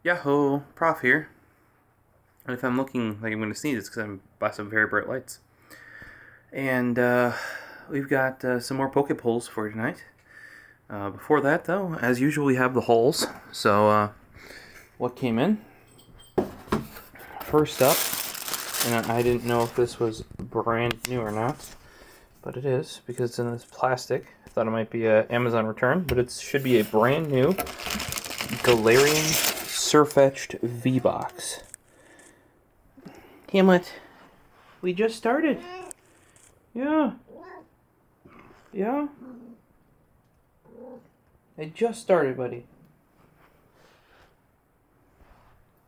Yahoo! Prof here. And if I'm looking like I'm going to sneeze, it's because I'm by some very bright lights. And we've got some more Poke Polls for tonight. Before that, though, as usual, we have the hauls. So, what came in? First up, and I didn't know if this was brand new or not, but it is because it's in this plastic. I thought it might be an Amazon return, but it should be a brand new Galarian Surfetched V-Box. Hamlet, we just started. Yeah. Yeah. I just started, buddy.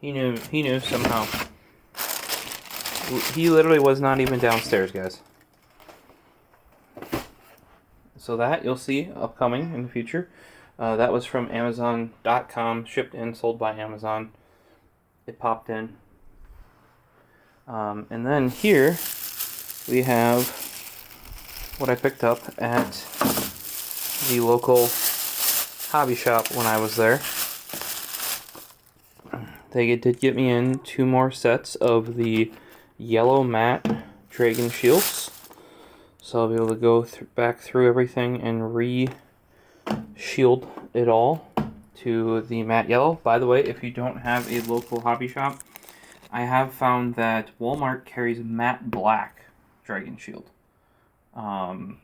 He knew somehow. He literally was not even downstairs, guys. So that you'll see upcoming in the future. That was from Amazon.com, shipped in, sold by Amazon. It popped in. And then here we have what I picked up at the local hobby shop when I was there. They did get me in 2 more sets of the yellow matte Dragon Shields. So I'll be able to go back through everything and re-shield it all to the matte yellow. By the way, if you don't have a local hobby shop, I have found that Walmart carries matte black Dragon Shield. I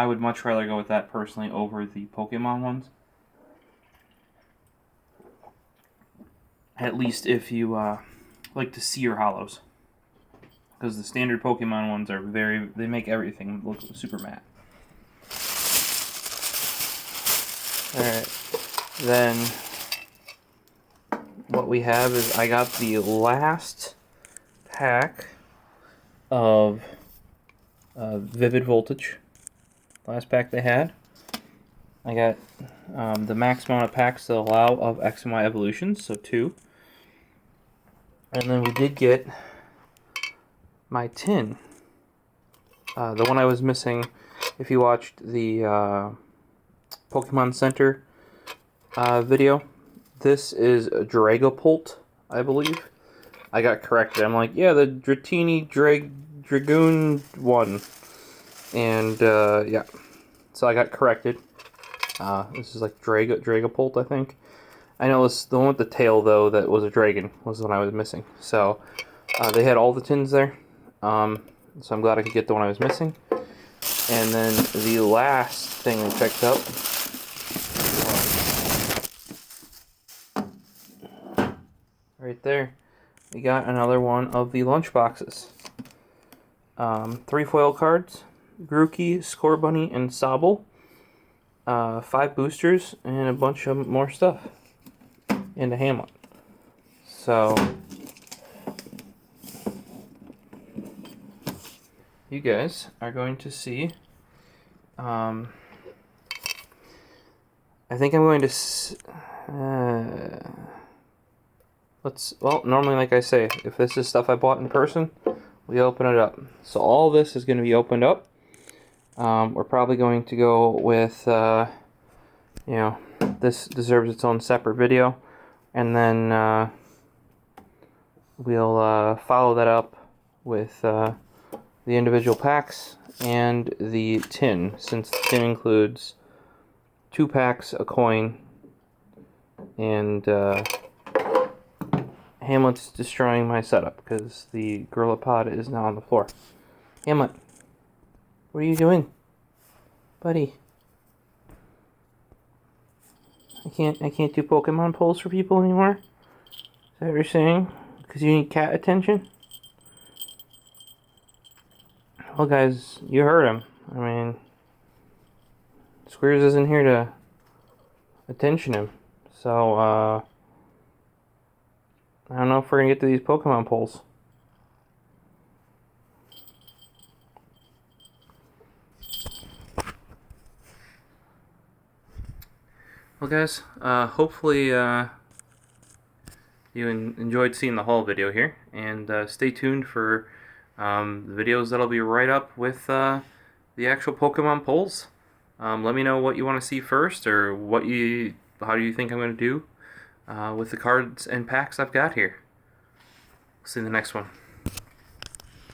would much rather go with that personally over the Pokemon ones. At least if you like to see your hollows. Because the standard Pokemon ones are they make everything look super matte. Alright, then what we have is I got the last pack of Vivid Voltage. Last pack they had. I got the max amount of packs that allow of X and Y evolutions, so 2. And then we did get my tin. The one I was missing, if you watched the Pokemon Center video, this is a Dragapult, I believe. I got corrected. I'm like, yeah, the Dratini Dragoon one. And, yeah. So I got corrected. This is like Dragapult, I think. I know this, the one with the tail, though, that was a dragon, was the one I was missing. So, they had all the tins there. So I'm glad I could get the one I was missing. And then the last thing I picked up was right there. We got another one of the lunch boxes. 3 foil cards, Grookey, Scorbunny, and Sobble. 5 boosters, and a bunch of more stuff. And a Hamlet. So, you guys are going to see, I think I'm going to, normally like I say, if this is stuff I bought in person, we open it up. So all this is going to be opened up. We're probably going to go with, this deserves its own separate video. And then we'll follow that up with the individual packs and the tin, since the tin includes 2 packs, a coin, and Hamlet's destroying my setup because the Gorilla Pod is now on the floor. Hamlet, what are you doing? Buddy. I can't do Pokemon polls for people anymore? Is that what you're saying? Because you need cat attention? Well, guys, you heard him. I mean, Squeers isn't here to attention him. So, I don't know if we're going to get to these Pokemon polls. Well, guys, hopefully you enjoyed seeing the haul video here, and stay tuned for the videos that'll be right up with the actual Pokemon polls. Let me know what you want to see first, or how do you think I'm going to do with the cards and packs I've got here. See you in the next one.